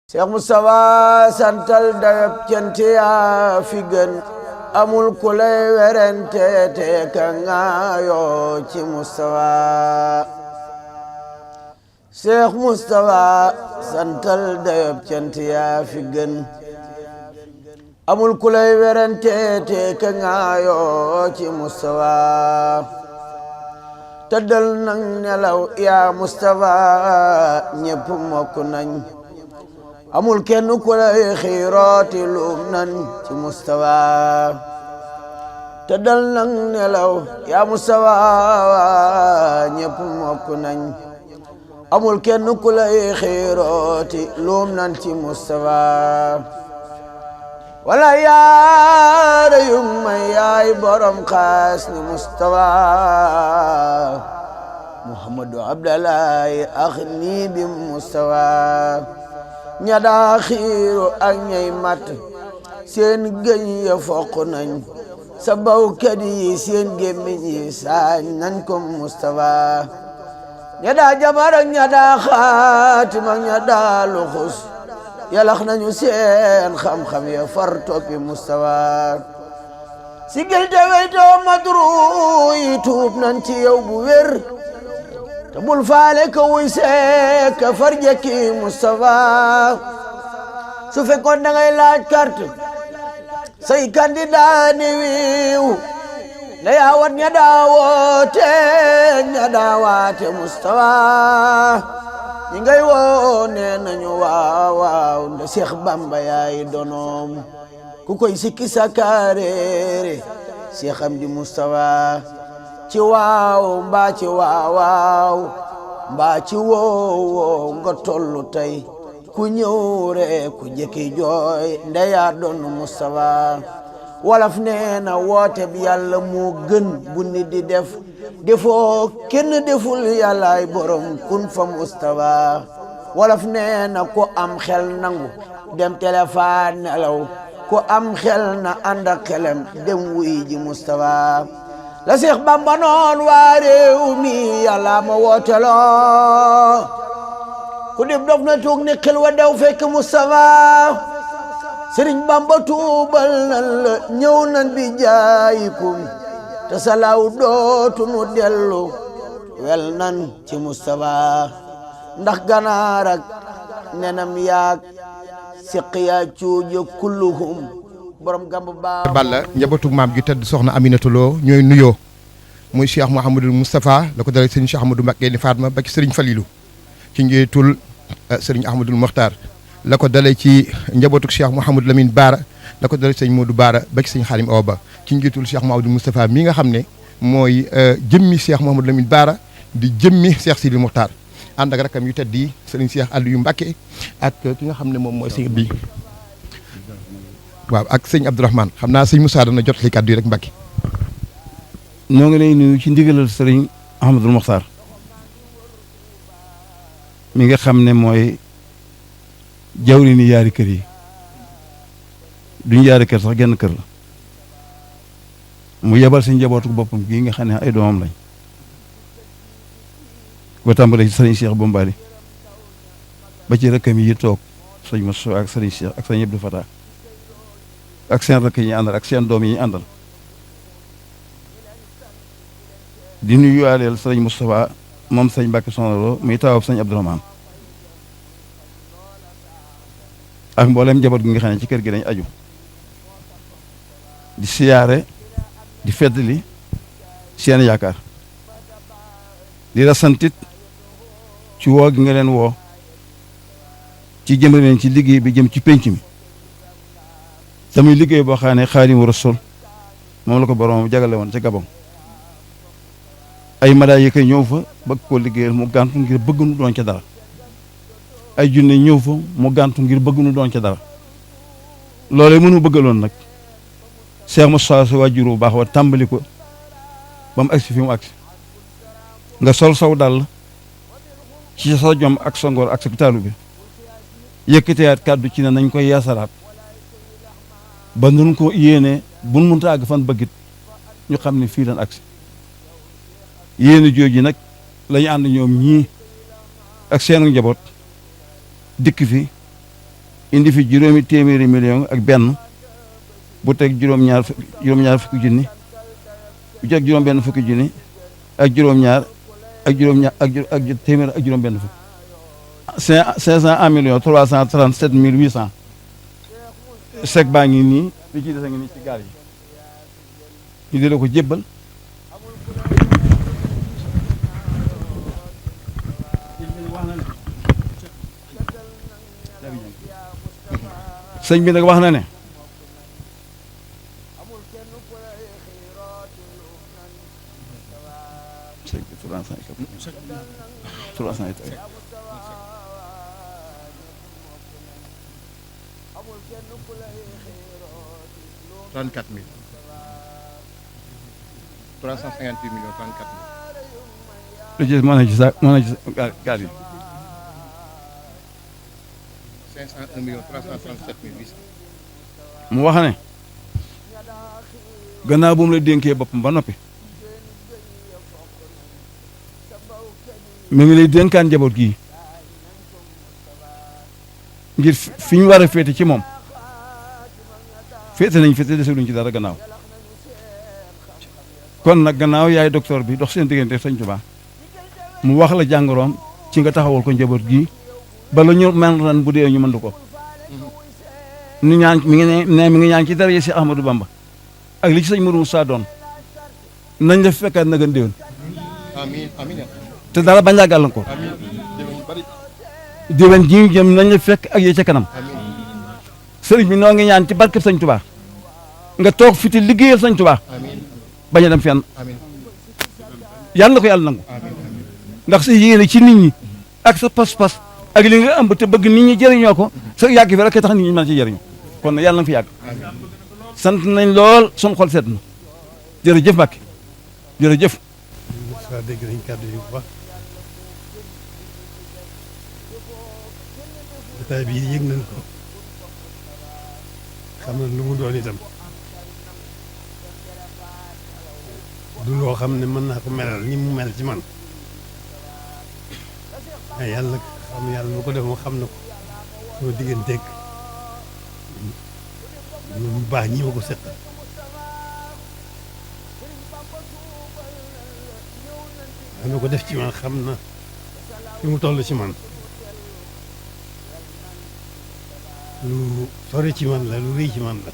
Cheikh Moustapha santal dayab cant yaa fi gën amul ku lay werante te ka ngaayoo ci Moustapha. Cheikh Moustapha santal dayab cant yaa fi gën amul ku lay werante te ka ngaayoo ci Moustapha. tëddal nang nelaw yaa Moustapha ñépp mokk nañ amul kenn ku lay xiirooti luum nan ci Moustapha. tëddal nang nelaw yaa Moustapha ñépp mokk nañ amul kenn ku lay xiirooti luum nan ci Moustapha. wala yaara yung may yaay borom xaas ni Moustapha. Muhammadu Abdallahi ax nii bi Moustapha. ña daa xiiru ak ñay mat seen gëñ ya foq nañ sa bawkat yi seen gémmiñ yi saañ nañ ko Moustapha. ña daa jabar ak ña daa xaatim ak ña daa luxus yalax nañu seen xam-xam ya far toppi Moustapha. sigil te weytoo madru yi tuub nañ ci yow bu wér te bul faale ka wuy seek ka farjekki Moustapha. su fekkoon da ngay laaj carte say candidat ni wiiw na yaawat ña daawoote ña daawaate Moustapha. ñi ngay woo nee nañu waaw waaw nda Seex Bamba yaay donoom ku koy sikki sakaareere Seex Amdi Moustapha. ci waaw mbaa ci waawaaw mbaa ci woowoo nga tollu tey ku ñëw rek ku jëkki jooy ndeyaa doon Moustapha. wolof nee na woote bi yàlla moo gën bu nit di def defoo kenn deful yàllaay borom kun fa Moustapha. wolof nee na ku am xel nangu dem téléphone nelaw ku am xel na ànd ak xelam dem wuy ji Moustapha. la Seex Bamba noon waa réew mi yàlla ma wooteloo ku dib dof na tuug ni xel wa dew fekk Moustapha. Sëriñ Bamba tuubal nan la ñëw nan bi jaayikum te salaaw dootu nu dellu wel nan ci Moustapha. ndax ganaar ak nenam yaag siqiya cuuja kulluhum borom gamb baa Balla njabootu maam gi tëdd soxna Aminata Lo ñooy nuyoo muy Cheikh Mouhamadul Moustapha la ko dalal sëriñ Cheikh Ahmadou Mbacké ni Fatma ba ci sëriñ Falilou ci njiitul sëriñ Ahmadul Mokhtar la ko dalee ci njabootu Cheikh Mouhamadou Lamine Baara la ko dalee sëñ Modou Baara ba ci sëñ Xaalim Awa Ba ci njiitul Cheikh Mouhamadul Moustapha mi nga xam ne mooy jëmmi Cheikh Mouhamadou Lamine Baara di jëmmi Cheikh Sidil Mokhtar ànd ak rakam yu tedd yi sëriñ Cheikh Aliou Mbacké ak ki nga xam ne moom mooy sëñ bi waaw ak sëñ Abdourahmane xam naa sëñ Moussa dana jot li kàddu yi rek Mbacké. ñoo ngi lay nuyu ci ndigalal sëriñ Ahmadul Mokhtar mi nga xam ne mooy jawri ni yaari kër yi duñ yaari kër sax genn kër la mu yebal si njabootu boppam gii nga xam ne ay doomam lañ ba tàmbalee ci sëriñ Cheikh Bombali ba ci rakkam yi toog sëñ Moussa ak sëriñ Cheikh ak sëñ Abdou Fatah ak seen rakk yi ñu àndal ak seen doom yi ñu àndal di nuyuwaaleel sëriñ Moustapha moom sëñ Mbacké Soxna Lo muy taawab sëñ Abdourahmane ak mboolem njaboot gi nga xam ne ci kër gi dañ aju di siyaare di feddali seen yaakaar di la santit ci woo gi nga leen woo ci jëmale leen ci liggéey bi jëm ci pénc mi tamuy liggéey boo xam ne Xaadimu Rasuul moom la ko borom jagale woon ca Gabon ay malaayika ñëw fa bëgg koo liggéeyal mu gàntu ngir bëgg nu doon ca dara ay junne ñëw fa mu gàntu ngir bëgg nu doon ca dara loolee mënu bëggaloon nag Cheikh Moussa sa waajur bu baax wa tàmbali ko ba mu agsi fi mu agsi nga sol saw dal ci sa jom ak sa ngor ak sa taalu bi yëkkateyaat kàddu ci ne nañ koy yaasalaat ba nun ko yéene buñ mënta àgg fan bëggit ñu xam ne fii lan agsi yéene jooju nag lañu ànd ñoom ñii ak seenu njaboot dikk fi indi fi juróomi téeméeri million ak benn bu teg juróom-ñaar fukki junni bu teg juróom-benn fukki junni ak juróom-ñaar ak téeméer ak juróom-benn fukk 501 millions 337 mille 800 chèque baa ngi nii li ci des a ngi nii ci gaal yi ñu di la ko jébbal sëñ bi nag wax na ne sëñ bi 300 34 000 358 millions 34 000. lu ci mën na ci sa mën na ci gaal yi 501 millions 337 mille 800. mu wax ne gannaaw bu mu la dénkee boppam ba noppi mi ngi lay dénkaan njaboot gii ngir fi ñu war a féete ci moom féete nañ féete deseluñ ci dara gannaaw kon nag gannaaw yaay docteur bi dox seen diggante Sëñ Tuubaa mu wax la jàngoroom ci nga taxawal ko njaboot gii bala ñu man ran bu dee ñu mëndu ko ñu ñaan mi ngi ñaan ci dara yi si Ahmadou Bamba ak li ci sëñ Mourou Moussa doon nañ la fekkaat na gën déwén amiin amiin te dara bañ laa gàllankoor déwén ji ñu jëm nañ la fekk ak yee ca kanam sëriñ bi noo ngi ñaan ci barkeb Sëñ Tuubaa nga toog fi te liggéeyal Sëñ Tuubaa bañ a dem fenn yàlla na ko yàlla nangu ndax sa yéene ci nit ñi ak sa pas-pas ak li nga ëmb te bëgg nit ñi jëriñoo ko sa yàgg fi rek tax nit ñi mën ci jëriñu kon nag yàlla na fi yàgg sant nañ lool sun xol sedd na jërëjëf Mbàkke jërëjëf waaw dégg nañ kàddu yi bu baax jotaay bi yëg nañ ko xam na lu mu doon itam du loo xam ne mën naa ko melal ni mu mel ci man waaye yàlla mu ko def moo xam na ko sama digganteeg ñu baax ñi ma ko seq dana ko def ci man xam na fi mu toll ci man lu sori ci man la lu rëy ci man la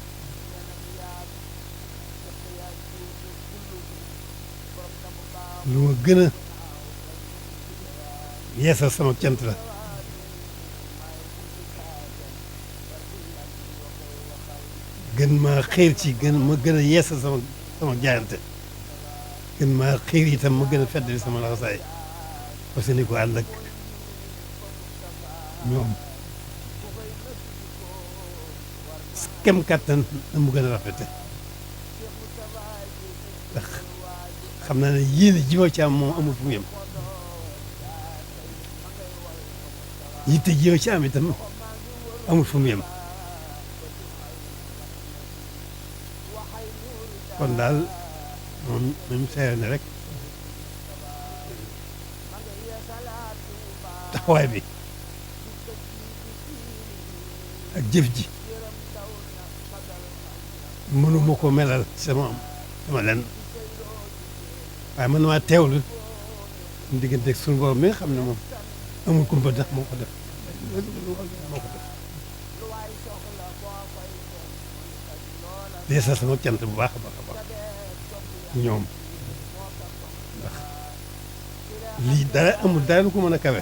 lu ma gën a yeesal sama cant la gën maa xiir ci ma gën a yeesal sama jaayante gën maa xiir itam ma gën a feddali sama laxasaay parce que ni ko ànd ak ñoom kem kàttan na mu gën a rafete ndax xam naa ne yéene ji ma ci am moom amul fu mu yem yitte ji ma ci am itam amul fu mu yem kon daal moom même seere ne rek taxawaay bi ak jëf ji mënuma ko melal sama lenn waaye man maa teewlu suñu digganteeg suñu borom mi nga xam ne moom amul kumpa ndax moo ko def deesa sama cant bu baax a baax a baax ñoom ndax lii dara amul dara lu ko mën a kawe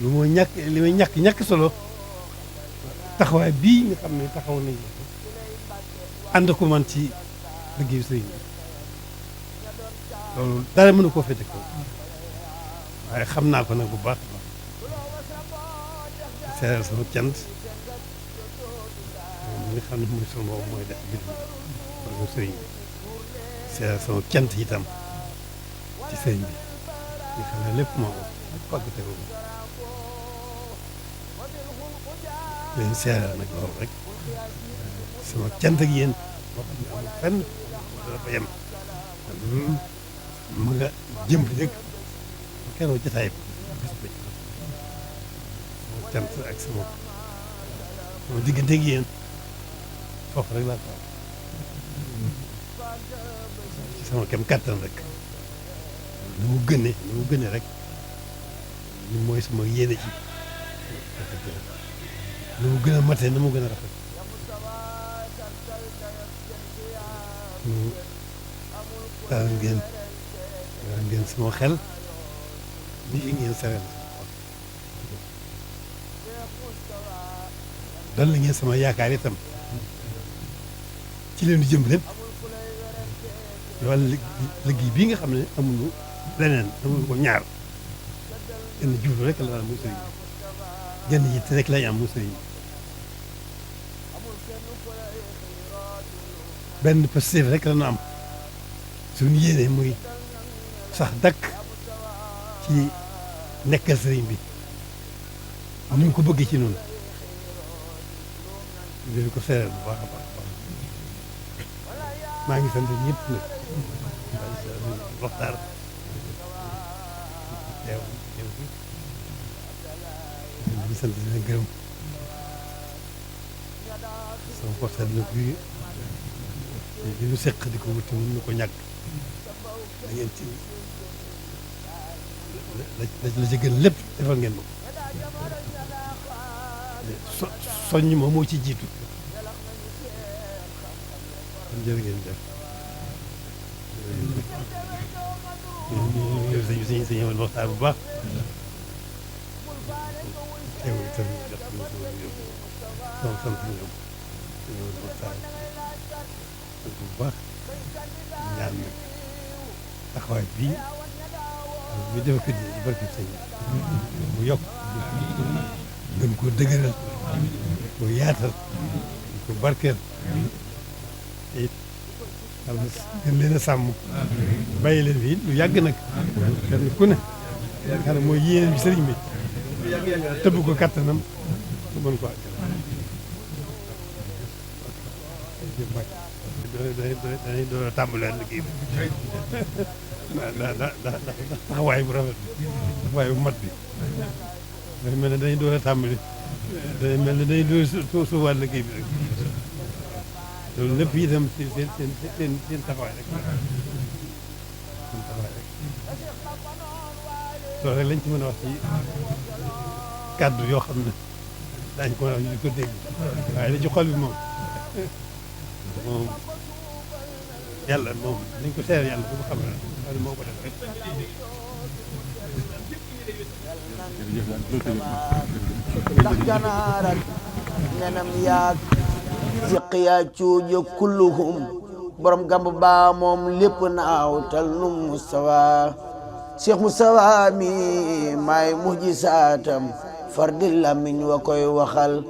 lu moo ñàkk li may ñàkk solo taxawaay bii nga xam ne taxaw nañ ànd ko man ci liggéeyu sëriñ bi loolu dara mënu koo fete kaw waaye xam naa ko nag bu baax a baax seeral sama cant mi nga xam ne mooy sama boobu mooy def mbir mi loolu sëriñ bi seeral sama cant itam ci sëriñ bi nga xam ne lépp moo ko pàggate ko leen seeral nag loolu rek sama cant ak yéen boo xam ne amul fenn dara ba yem ma nga jëm rek keroog jotaay bi bis ba cant ak sama diggante ak yéen foofu rek laa ko ci sama kem kattan rek ni mu gënee rek ni mooy sama yéene ci ni mu gën a matee na mu gën a rafet daal ngeen sama xel lii ngeen sereel dal la ngeen sama yaakaar itam ci leen di jëm lépp wala liggéey bii nga xam ne amuñu leneen amuñu ko ñaar genn jublu rek la muy sëriñ genn yitte rek lañ am muy sëriñ benn positif rek la ñu am suñu yéene muy sax dakk ci nekkal sëriñ bi ni ñu ko bëggee ci noonu dinañ ko seeral bu baax a baax maa ngi sant ñëpp nag waxtaan teew fi di sant di leen gërëm sama portal nag bi ñu seq di ko wuti mun ñu ko ñàkk da ngeen ci la ci gën lépp defal ngeen ma ko soññ ma moo ci jiitu kon jërë ngeen def ñu sëñ waxtaan bu baax teew itam jox na sama sant ñoom waxtaan sant bu baax ñaan nag taxawaay bii ñu def ko di barke sëñ mu yokk gën ko dëgëral ko yaatal ko barkeel te it gën leen a sàmm bàyyi leen fii lu yàgg nag kenn ku ne yaakaar ne mooy yéeneen bi sëriñ bi tëbb ko kattanam mu mën ko àggal dañuy door a tàmbalee liggéey bi ndax taxawaay bu rafet taxawaay bu mat bi dafa mel ne dañuy door a tàmbali day mel ne dañuy door a suufaat liggéey bi rek loolu lépp itam seen taxawaay rek seen taxawaay rek loolu rek lañ ci mën a wax ci kàddu yoo xam ne daañu ko mën a wax ñu di ko dégg waaye la ci xol bi moom yàlla moom nañ ko seer yàlla bu ko xam ne moo ko def rek ndax ganaar ak nenam yaag siq yaa cuuj kulluhum borom gamb baa moom lépp naaw tal num Mustafa Cheikh Mustafa mi maay mujjisaatam fardi lamiñ wa koy waxal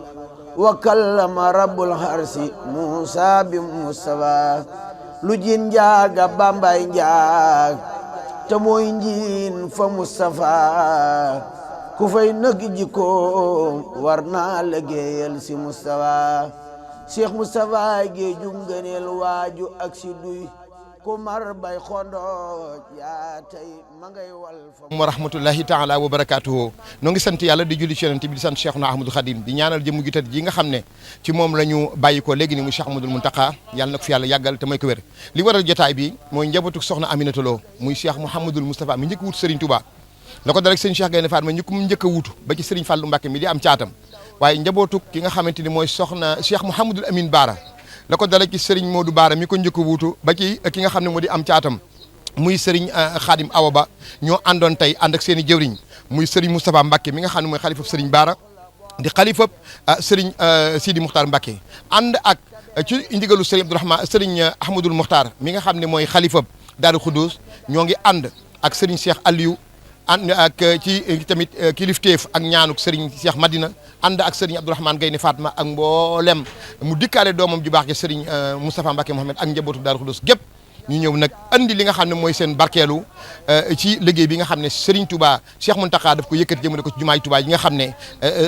wa kallama rabbul harsi Musa bi Mustafa lu jin njaaga bambay njaag te mooy njiin fa Mustafa ku fay nëg jikkoom war naa liggéeyal si Mustafa Cheikh Mustafa géeju ngëneel waaju ak si duy ku mar bay xondooj yaa tey ma ngay wal fa wa rahmatullahi taala wa barakatuhu noo ngi sant yàlla di julli ci yonent bi di sant Cheikhuna Ahmadou Khadim di ñaanal jëmm ju tedd ji nga xam ne ci moom la ñu bàyyi ko léegi ni mu Cheikh Ahmadoul Mountakha yàlla na ko fi yàlla yàggal te may ko wér li waral jotaay bi mooy njabootu soxna Aminata Lo muy Cheikh Mouhamadoul Moustapha mi njëkk wut Serigne Touba la ko dal ak sëñ Cheikh Gaïndé Fatma ñu ko njëkk a wutu ba ci Serigne Fallou Mbacké mi di am caatam waaye njabootu ki nga xamante ni mooy soxna Cheikh Mouhamadoul Amine Bara la ko dala ci Serigne Modou Bara mi ko njëkk a wuutu ba ci ki nga xam ne moo di am caatam muy Serigne Khadim Awa Ba ñoo àndoon tey ànd ak seen i jëwriñ muy Serigne Moustapha Mbacké mi nga xam ne mooy xalifab Serigne Bara di xalifab Serigne Sidi Moukhtar Mbacké ànd ak ci ndigalu Serigne Abdourahmane Serigne Ahmadoul Moukhtar mi nga xam ne mooy xalifab Daaru Khoudoss ñoo ngi ànd ak Serigne Cheikh Aliou ànd ak ci tamit kilifteef ak ñaanuk Serigne Cheikh Madina ànd ak Serigne Abdourahmane Gaïndé Fatma ak mboolem mu dikkaale doomam ju baax ja Serigne Moustapha Mbacké Mohamed ak njabootu Daaru Khoudoss gépp ñu ñëw nag andi li nga xam ne mooy seen barkeelu ci liggéey bi nga xam ne Serigne Touba Cheikh Mountakha daf ko yëkkati jëmale ko ci jumaay Touba yi nga xam ne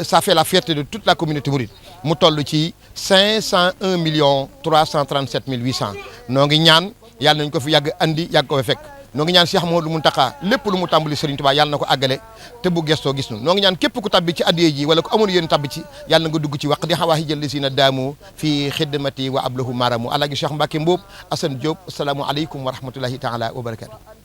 ça fait la fierté de toute la communauté mouride mu toll ci 501 337 800 noo ngi ñaan yàlla nañ ko fi yàgg andi yàgg ko fa fekk noo ngi ñaan Cheikh Mouhamadou Mountakha lépp lu mu tàmbali Serigne Touba yàlla na ko àggale te bu gestoo gis nu noo ngi ñaan képp ku tabbi ci addiye ji wala ku amoon yéen tabbi ci yàlla na nga dugg ci waq di xawaahi jël si na daamu fii xidmati wa ablahu maramu alaaji Cheikh Mbacke Mboob Assane Diop asalaamu aleykum wa rahmatullahi taala wa barakatu